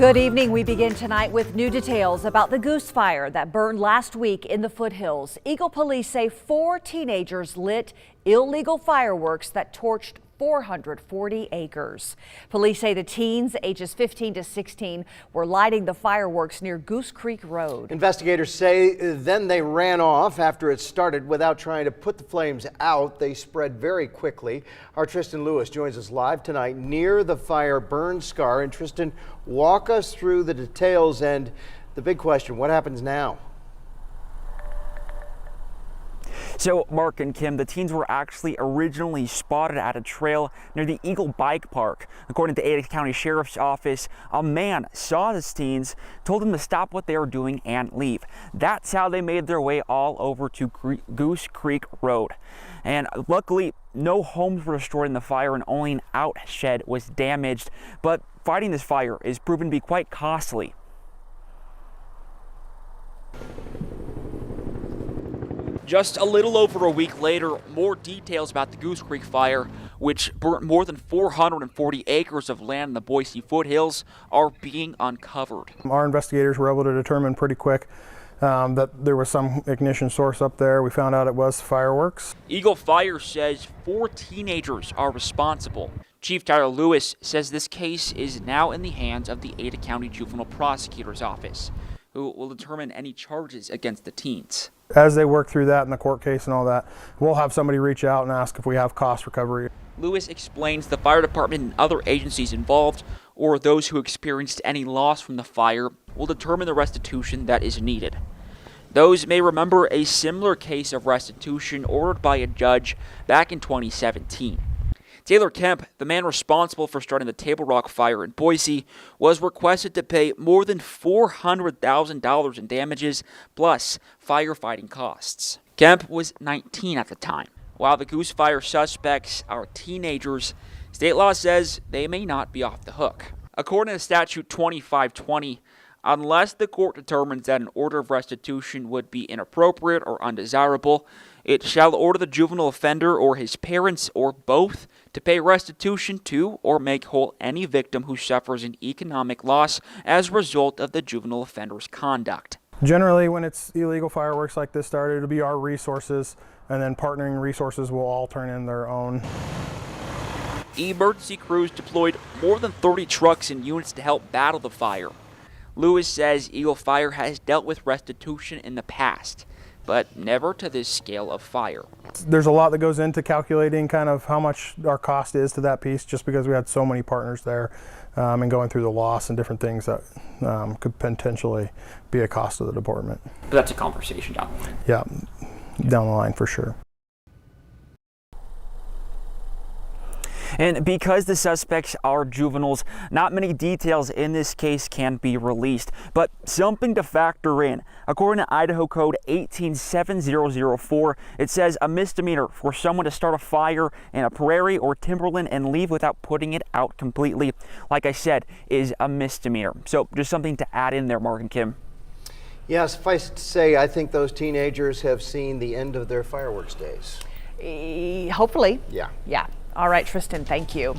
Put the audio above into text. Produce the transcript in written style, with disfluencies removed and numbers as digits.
Good evening. We begin tonight with new details about the Goose Fire that burned last week in the foothills. Eagle police say 4 teenagers lit illegal fireworks that torched 440 acres. Police say the teens, ages 15 to 16, were lighting the fireworks near Goose Creek Road. Investigators say then they ran off after it started without trying to put the flames out. They spread very quickly. Our Tristan Lewis joins us live tonight near the fire burn scar. And Tristan, walk us through the details and the big question, what happens now? So, Mark and Kim, the teens were actually originally spotted at a trail near the Eagle Bike Park. According to the Ada County Sheriff's Office, a man saw the teens, told them to stop what they were doing and leave. That's how they made their way all over to Goose Creek Road. And luckily, no homes were destroyed in the fire and only an outshed was damaged. But fighting this fire is proven to be quite costly. Just a little over a week later, more details about the Goose Creek Fire, which burnt more than 440 acres of land in the Boise foothills, are being uncovered. Our investigators were able to determine pretty quick that there was some ignition source up there. We found out it was fireworks. Eagle Fire says 4 teenagers are responsible. Chief Tyler Lewis says this case is now in the hands of the Ada County Juvenile Prosecutor's Office, who will determine any charges against the teens. As they work through that in the court case and all that, we'll have somebody reach out and ask if we have cost recovery. Lewis explains the fire department and other agencies involved, or those who experienced any loss from the fire, will determine the restitution that is needed. Those may remember a similar case of restitution ordered by a judge back in 2017. Taylor Kemp, the man responsible for starting the Table Rock fire in Boise, was requested to pay more than $400,000 in damages plus firefighting costs. Kemp was 19 at the time. While the Goose Fire suspects are teenagers, state law says they may not be off the hook. According to statute 2520, unless the court determines that an order of restitution would be inappropriate or undesirable, it shall order the juvenile offender or his parents or both to pay restitution to or make whole any victim who suffers an economic loss as a result of the juvenile offender's conduct. Generally, when it's illegal fireworks like this started, it'll be our resources, and then partnering resources will all turn in their own. Emergency crews deployed more than 30 trucks and units to help battle the fire. Lewis says Eagle Fire has dealt with restitution in the past, but never to this scale of fire. There's a lot that goes into calculating kind of how much our cost is to that piece, just because we had so many partners there and going through the loss and different things that could potentially be a cost to the department. But that's a conversation down the line. Yeah, down the line for sure. And because the suspects are juveniles, not many details in this case can be released, but something to factor in. According to Idaho Code 187004, it says a misdemeanor for someone to start a fire in a prairie or timberland and leave without putting it out completely, like I said, is a misdemeanor. So just something to add in there, Mark and Kim. Yeah, suffice to say, I think those teenagers have seen the end of their fireworks days. Hopefully. Yeah. Yeah. All right, Tristan, thank you.